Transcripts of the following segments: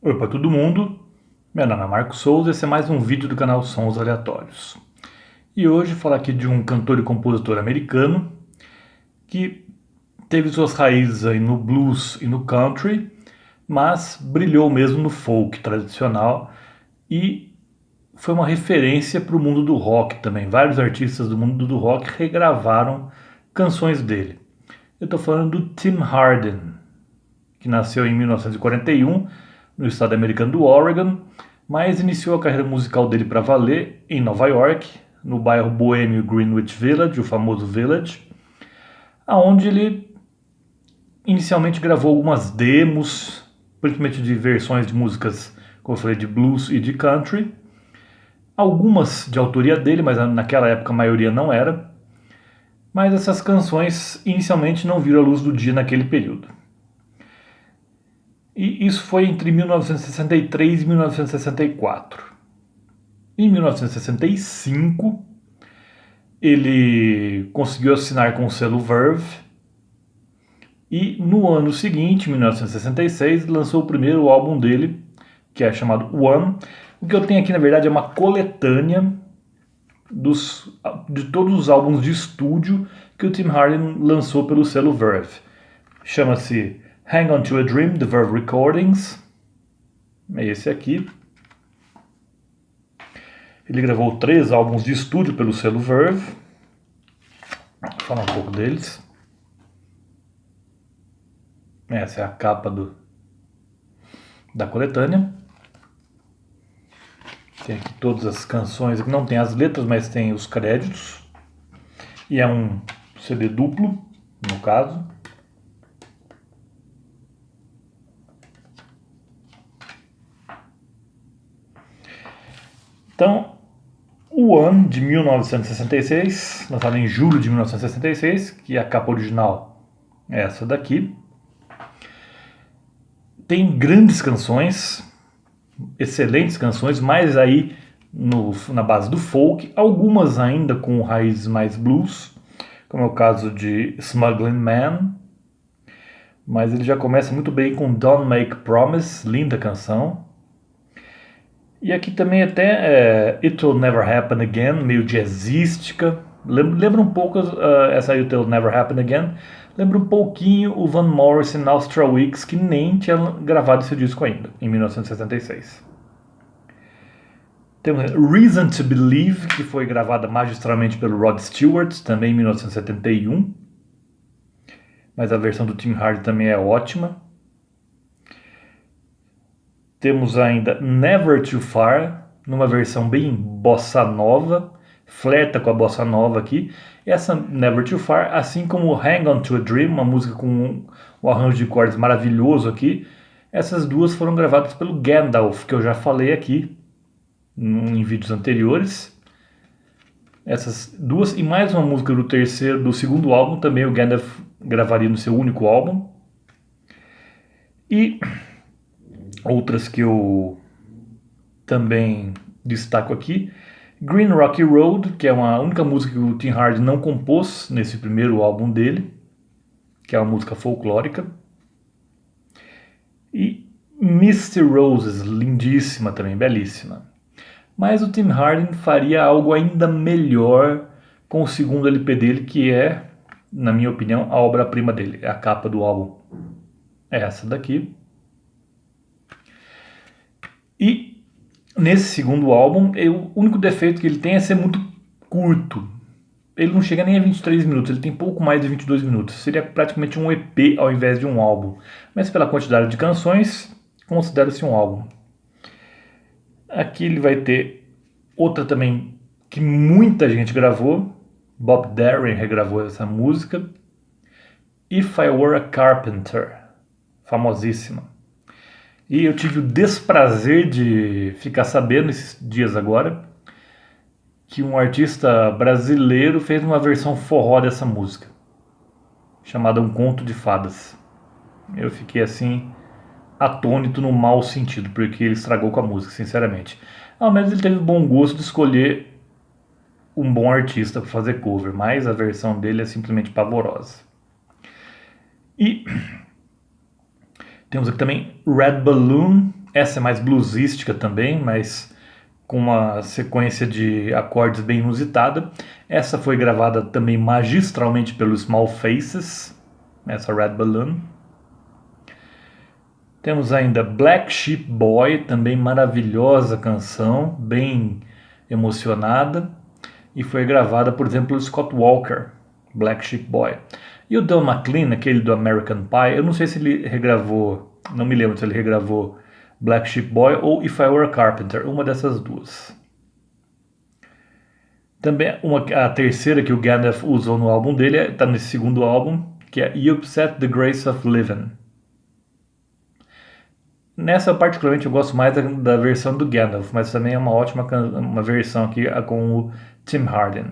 Oi para todo mundo, meu nome é Marcos Souza e esse é mais um vídeo do canal Sons Aleatórios. E hoje vou falar aqui de um cantor e compositor americano que teve suas raízes aí no blues e no country, mas brilhou mesmo no folk tradicional e foi uma referência para o mundo do rock também. Vários artistas do mundo do rock regravaram canções dele. Eu estou falando do Tim Hardin, que nasceu em 1941 no estado americano do Oregon, mas iniciou a carreira musical dele para valer em Nova York, no bairro boêmio Greenwich Village, o famoso Village, aonde ele inicialmente gravou algumas demos, principalmente de versões de músicas, como eu falei, de blues e de country, algumas de autoria dele, mas naquela época a maioria não era, mas essas canções inicialmente não viram a luz do dia naquele período. E isso foi entre 1963 e 1964. Em 1965, ele conseguiu assinar com o selo Verve e no ano seguinte, 1966, lançou o primeiro álbum dele, que é chamado One. O que eu tenho aqui, na verdade, é uma coletânea de todos os álbuns de estúdio que o Tim Hardin lançou pelo selo Verve. Chama-se Hang On To A Dream, The Verve Recordings. É esse aqui. Ele gravou 3 álbuns de estúdio pelo selo Verve. Vou falar um pouco deles. Essa é a capa da coletânea. Tem aqui todas as canções. Aqui não tem as letras, mas tem os créditos. E é um CD duplo, no caso. Então, o One, de 1966, lançado em julho de 1966, que a capa original é essa daqui. Tem grandes canções, excelentes canções, mais aí na base do folk, algumas ainda com raízes mais blues, como é o caso de Smuggling Man, mas ele já começa muito bem com Don't Make Promise, linda canção. E aqui também até It Will Never Happen Again, meio jazzística. Lembra um pouco essa It Will Never Happen Again. Lembra um pouquinho o Van Morrison Austral Weeks, que nem tinha gravado esse disco ainda, em 1966. Temos Reason to Believe, que foi gravada magistralmente pelo Rod Stewart, também em 1971. Mas a versão do Tim Hardin também é ótima. Temos ainda Never Too Far, numa versão bem bossa nova, flerta com a bossa nova aqui. Essa Never Too Far, assim como Hang On To A Dream, uma música com um arranjo de cordas maravilhoso aqui, essas duas foram gravadas pelo Gandalf, que eu já falei aqui em vídeos anteriores. Essas duas e mais uma música do segundo álbum, também o Gandalf gravaria no seu único álbum. E outras que eu também destaco aqui, Green Rocky Road, que é uma única música que o Tim Hardin não compôs nesse primeiro álbum dele, que é uma música folclórica. E Misty Roses, lindíssima também, belíssima. Mas o Tim Hardin faria algo ainda melhor com o segundo LP dele, que é, na minha opinião, a obra-prima dele. A capa do álbum é essa daqui. E nesse segundo álbum, o único defeito que ele tem é ser muito curto. Ele não chega nem a 23 minutos, ele tem pouco mais de 22 minutos. Seria praticamente um EP ao invés de um álbum. Mas pela quantidade de canções, considera-se um álbum. Aqui ele vai ter outra também que muita gente gravou. Bob Darin regravou essa música. If I Were a Carpenter, famosíssima. E eu tive o desprazer de ficar sabendo esses dias agora que um artista brasileiro fez uma versão forró dessa música, chamada Um Conto de Fadas. Eu fiquei assim, atônito no mau sentido, porque ele estragou com a música, sinceramente. Ao menos ele teve o bom gosto de escolher um bom artista para fazer cover, mas a versão dele é simplesmente pavorosa. E temos aqui também Red Balloon, Essa é mais bluesística também, mas com uma sequência de acordes bem inusitada. Essa foi gravada também magistralmente pelo Small Faces, essa Red Balloon. Temos ainda Black Sheep Boy, também maravilhosa canção, bem emocionada, e foi gravada, por exemplo, pelo Scott Walker, Black Sheep Boy. E o Don McLean, aquele do American Pie, eu não sei se ele regravou, não me lembro se ele regravou Black Sheep Boy ou If I Were a Carpenter, uma dessas duas. Também a terceira que o Gandalf usou no álbum dele está nesse segundo álbum, que é You Upset the Grace of Living. Nessa particularmente eu gosto mais da versão do Gandalf, mas também é uma ótima uma versão aqui com o Tim Hardin.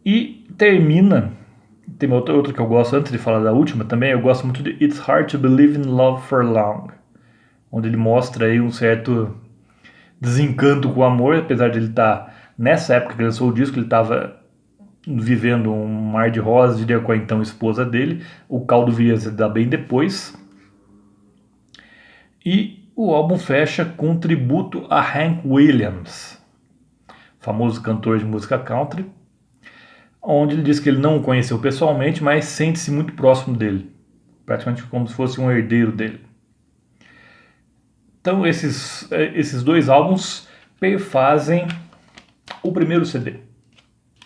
E termina, tem outra que eu gosto antes de falar da última também, eu gosto muito de It's Hard to Believe in Love for Long, onde ele mostra aí um certo desencanto com o amor, apesar de ele estar, nessa época que ele lançou o disco, ele estava vivendo um mar de rosas, diria, com a então esposa dele. O caldo viria a se dar bem depois. E o álbum fecha com um tributo a Hank Williams, famoso cantor de música country, onde ele diz que ele não o conheceu pessoalmente, mas sente-se muito próximo dele, praticamente como se fosse um herdeiro dele. Então esses dois álbuns perfazem o primeiro CD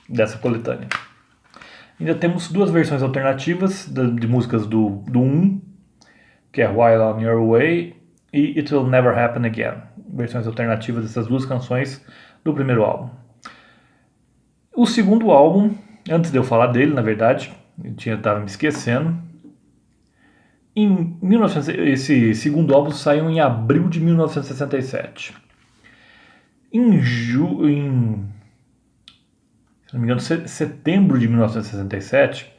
dessa coletânea. Ainda temos duas versões alternativas de músicas do 1, que é While On Your Way e It Will Never Happen Again. Versões alternativas dessas duas canções do primeiro álbum. O segundo álbum, antes de eu falar dele, na verdade, eu estava me esquecendo. Esse segundo álbum saiu em abril de 1967. Se não me engano, setembro de 1967,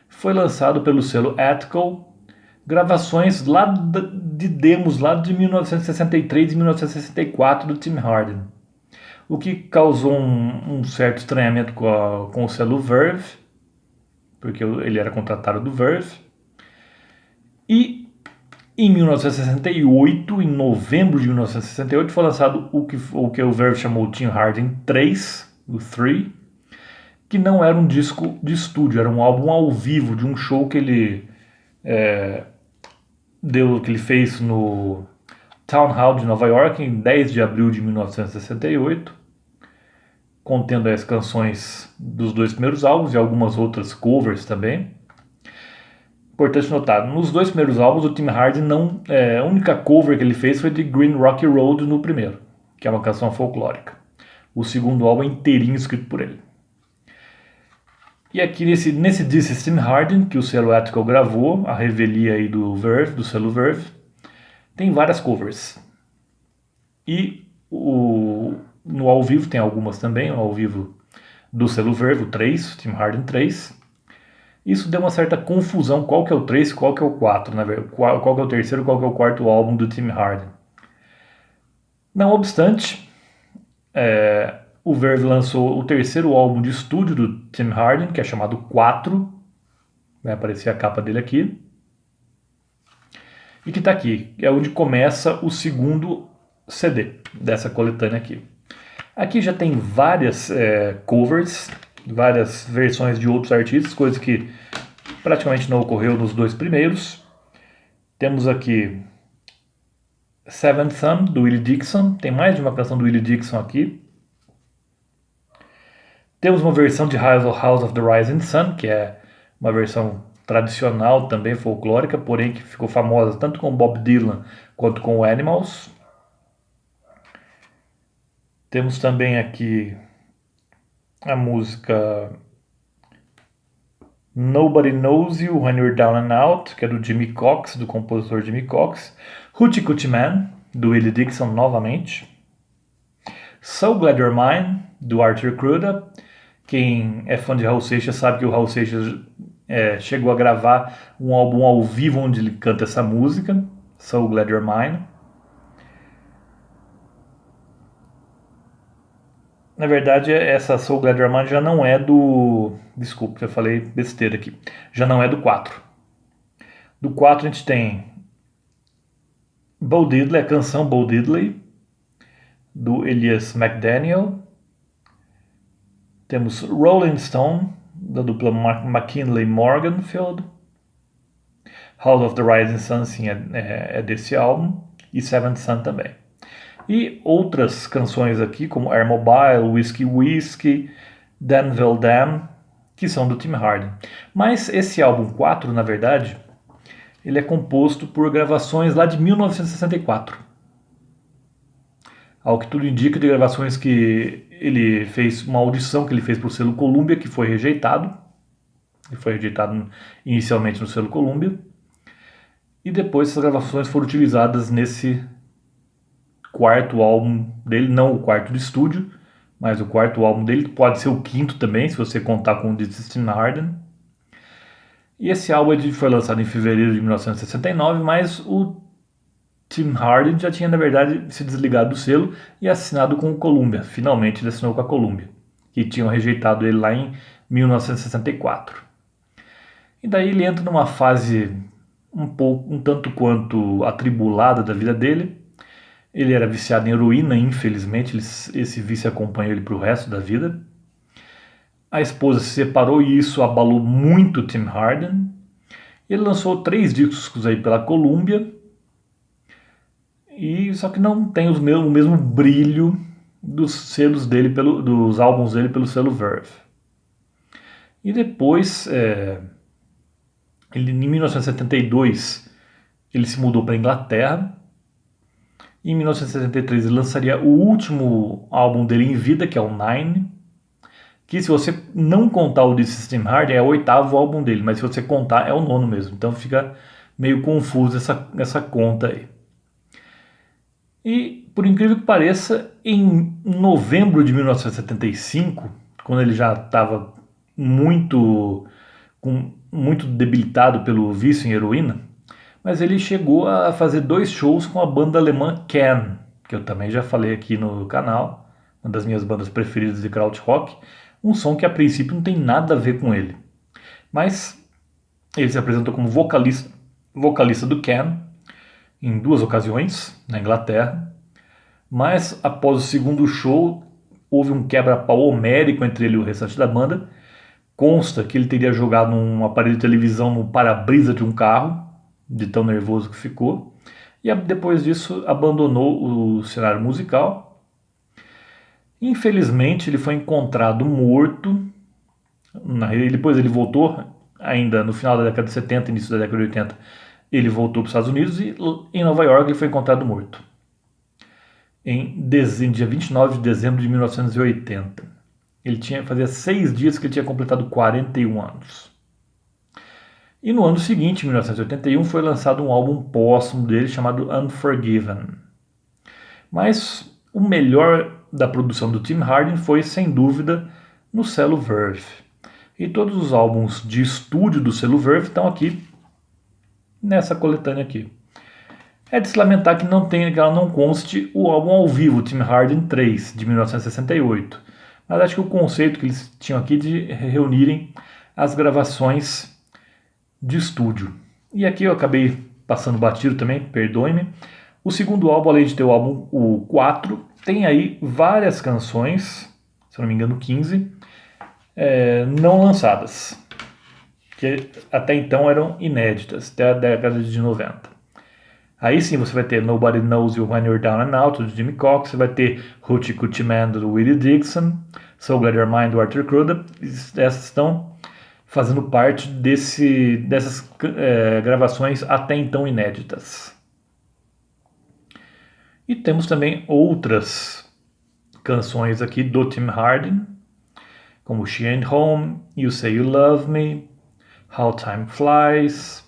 foi lançado pelo selo Atco gravações de demos lá de 1963 e 1964 do Tim Hardin, o que causou um certo estranhamento com o selo Verve, porque ele era contratado do Verve. E em 1968, em novembro de 1968, foi lançado o que o Verve chamou de Tim Hardin 3, o 3, que não era um disco de estúdio, era um álbum ao vivo de um show que ele que ele fez no Town Hall de Nova York em 10 de abril de 1968, contendo as canções dos dois primeiros álbuns e algumas outras covers também. Importante notar, nos dois primeiros álbuns o Tim Hardin a única cover que ele fez foi de Green Rocky Road no primeiro, que é uma canção folclórica. O segundo álbum é inteirinho escrito por ele. E aqui nesse This Tim Hardin, que o selo Atco gravou, a revelia aí do Verve, do selo Verve, tem várias covers. E no ao vivo tem algumas também, ao vivo do selo Verve, o 3, Tim Hardin 3. Isso deu uma certa confusão, qual que é o 3 e qual que é o 4, na verdade, qual que é o terceiro e qual que é o quarto álbum do Tim Hardin. Não obstante, o Verve lançou o terceiro álbum de estúdio do Tim Hardin, que é chamado 4, vai aparecer a capa dele aqui, e que está aqui, é onde começa o segundo CD dessa coletânea aqui. Aqui já tem várias covers, várias versões de outros artistas, coisa que praticamente não ocorreu nos dois primeiros. Temos aqui Seventh Son, do Willie Dixon, tem mais de uma canção do Willie Dixon aqui. Temos uma versão de House of the Rising Sun, que é uma versão tradicional também folclórica, porém que ficou famosa tanto com Bob Dylan quanto com o Animals. Temos também aqui a música Nobody Knows You When You're Down and Out, que é do Jimmy Cox, do compositor Jimmy Cox. Hoochie Coochie Man, do Willie Dixon novamente. So Glad You're Mine, do Arthur Cruda. Quem é fã de Raul Seixas sabe que o Raul Seixas chegou a gravar um álbum ao vivo onde ele canta essa música, So Glad You're Mine. Na verdade, essa So Glad You're Mine já não é do... Desculpa, eu falei besteira aqui. Já não é do 4. Do 4 a gente tem Bo Diddley, a canção Bo Diddley, do Elias McDaniel. Temos Rolling Stone, da dupla McKinley Morganfield. House of the Rising Sun, sim, é desse álbum. E Seventh Son também. E outras canções aqui, como Air Mobile, Whiskey Whiskey, Danville Dam, que são do Tim Hardin. Mas esse álbum 4, na verdade, ele é composto por gravações lá de 1964. Ao que tudo indica, de gravações que ele fez, uma audição que ele fez para o selo Columbia, que foi rejeitado. Ele foi rejeitado inicialmente no selo Columbia. E depois essas gravações foram utilizadas nesse quarto álbum dele, não o quarto de estúdio, mas o quarto álbum dele, pode ser o quinto também, se você contar com o de Tim Hardin. E esse álbum foi lançado em fevereiro de 1969, mas o Tim Hardin já tinha, na verdade, se desligado do selo e assinado com o Columbia. Finalmente ele assinou com a Columbia, que tinham rejeitado ele lá em 1964. E daí ele entra numa fase um tanto quanto atribulada da vida dele. Ele era viciado em heroína, infelizmente, esse vício acompanhou ele para o resto da vida. A esposa se separou e isso abalou muito Tim Hardin. Ele lançou 3 discos aí pela Columbia, e só que não tem o mesmo brilho dos selos dele, dos álbuns dele pelo selo Verve. E depois, em 1972, ele se mudou para a Inglaterra. Em 1973 ele lançaria o último álbum dele em vida, que é o Nine, que se você não contar o This Is Tim Hardin é o 8º álbum dele, mas se você contar é o 9º mesmo, então fica meio confuso essa conta aí. E por incrível que pareça, em novembro de 1975, quando ele já estava muito debilitado pelo vício em heroína, mas ele chegou a fazer 2 shows com a banda alemã Can, que eu também já falei aqui no canal, uma das minhas bandas preferidas de krautrock, um som que a princípio não tem nada a ver com ele. Mas ele se apresentou como vocalista do Can em 2 ocasiões na Inglaterra, mas após o segundo show houve um quebra-pau homérico entre ele e o restante da banda. Consta que ele teria jogado um aparelho de televisão no para-brisa de um carro, de tão nervoso que ficou, e depois disso abandonou o cenário musical. Infelizmente ele foi encontrado morto. Depois ele voltou, ainda no final da década de 70, início da década de 80, ele voltou para os Estados Unidos e em Nova York ele foi encontrado morto. Em dia 29 de dezembro de 1980. Fazia 6 dias que ele tinha completado 41 anos. E no ano seguinte, em 1981, foi lançado um álbum póstumo dele chamado Unforgiven. Mas o melhor da produção do Tim Hardin foi, sem dúvida, no selo Verve. E todos os álbuns de estúdio do selo Verve estão aqui, nessa coletânea aqui. É de se lamentar que ela não conste o álbum ao vivo, Tim Hardin 3, de 1968. Mas acho que o conceito que eles tinham aqui de reunirem as gravações de estúdio. E aqui eu acabei passando batido também, perdoe-me. O segundo álbum, além de ter o álbum o 4, tem aí várias canções, se não me engano 15, não lançadas, que até então eram inéditas, até a década de 90. Aí sim você vai ter Nobody Knows You When You're Down and Out, do Jimmy Cox, você vai ter Hoochie Coochie Man, do Willie Dixon, So Glad You're Mine, do Arthur Crudup. Essas estão fazendo parte dessas gravações até então inéditas. E temos também outras canções aqui do Tim Hardin, como She Ain't Home, You Say You Love Me, How Time Flies,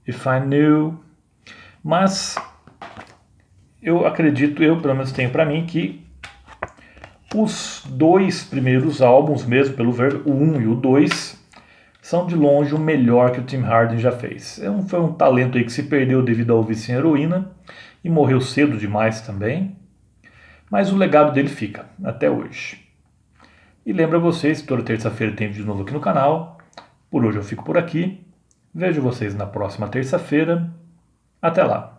If I Knew. Mas eu acredito, eu pelo menos tenho para mim, que os 2 primeiros álbuns mesmo, pelo Verve, o 1 e o 2, são de longe o melhor que o Tim Hardin já fez. Foi um talento aí que se perdeu devido ao vício em heroína e morreu cedo demais também, mas o legado dele fica até hoje. E lembra vocês que toda terça-feira tem vídeo novo aqui no canal. Por hoje eu fico por aqui. Vejo vocês na próxima terça-feira. Até lá!